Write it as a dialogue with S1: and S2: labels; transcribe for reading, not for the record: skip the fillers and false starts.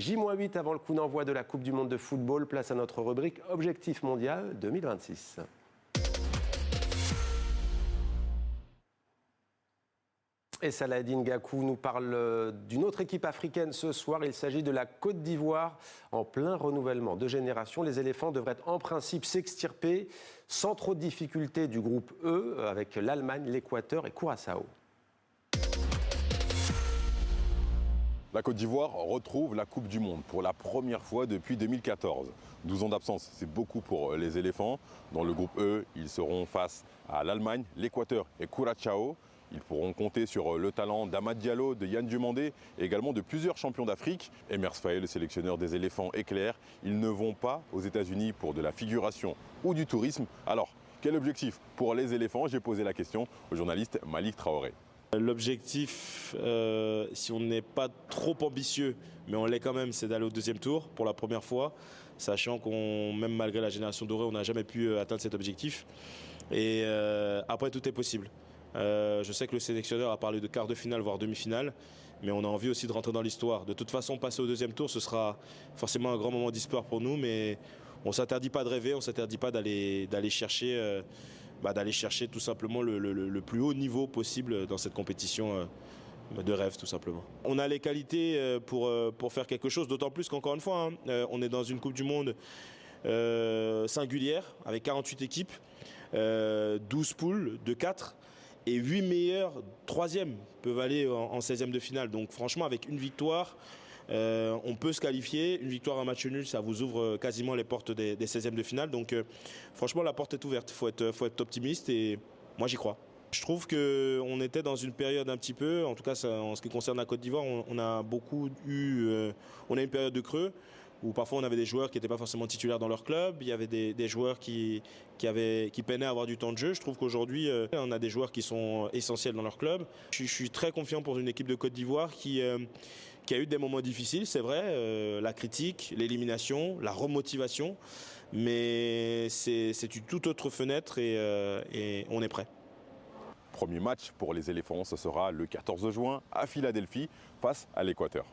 S1: J-8 avant le coup d'envoi de la Coupe du Monde de football. Place à notre rubrique Objectif mondial 2026. Et Saladin Gakou nous parle d'une autre équipe africaine ce soir. Il s'agit de la Côte d'Ivoire. En plein renouvellement de génération, les éléphants devraient en principe s'extirper sans trop de difficultés du groupe E avec l'Allemagne, l'Équateur et Curaçao.
S2: La Côte d'Ivoire retrouve la Coupe du Monde pour la première fois depuis 2014. 12 ans d'absence, c'est beaucoup pour les éléphants. Dans le groupe E, ils seront face à l'Allemagne, l'Équateur et Curaçao. Ils pourront compter sur le talent d'Amad Diallo, de Yann Diomandé et également de plusieurs champions d'Afrique. Emers Faé, le sélectionneur des éléphants, est clair. Ils ne vont pas aux États-Unis pour de la figuration ou du tourisme. Alors, quel objectif pour les éléphants? J'ai posé la question au journaliste Malik Traoré.
S3: L'objectif, si on n'est pas trop ambitieux, mais on l'est quand même, c'est d'aller au deuxième tour pour la première fois, sachant qu'on, même malgré la génération dorée, on n'a jamais pu atteindre cet objectif. Et après, tout est possible. Je sais que le sélectionneur a parlé de quart de finale, voire demi-finale, mais on a envie aussi de rentrer dans l'histoire. De toute façon, passer au deuxième tour, ce sera forcément un grand moment d'histoire pour nous, mais on ne s'interdit pas de rêver, on ne s'interdit pas d'aller chercher tout simplement le plus haut niveau possible dans cette compétition de rêve, tout simplement. On a les qualités pour faire quelque chose, d'autant plus qu'encore une fois, on est dans une Coupe du Monde singulière, avec 48 équipes, 12 poules de 4. Et 8 meilleurs troisièmes peuvent aller en 16e de finale. Donc franchement, avec une victoire, on peut se qualifier. Une victoire, un match nul, ça vous ouvre quasiment les portes des 16e de finale. Donc franchement, la porte est ouverte. Faut être optimiste et moi, j'y crois. Je trouve qu'on était dans une période un petit peu, en tout cas en ce qui concerne la Côte d'Ivoire, on a eu une période de creux, où parfois on avait des joueurs qui n'étaient pas forcément titulaires dans leur club, il y avait des joueurs qui peinaient à avoir du temps de jeu. Je trouve qu'aujourd'hui, on a des joueurs qui sont essentiels dans leur club. Je suis très confiant pour une équipe de Côte d'Ivoire qui a eu des moments difficiles, c'est vrai, la critique, l'élimination, la remotivation, mais c'est une toute autre fenêtre et on est prêt.
S2: Premier match pour les éléphants, ce sera le 14 juin à Philadelphie face à l'Équateur.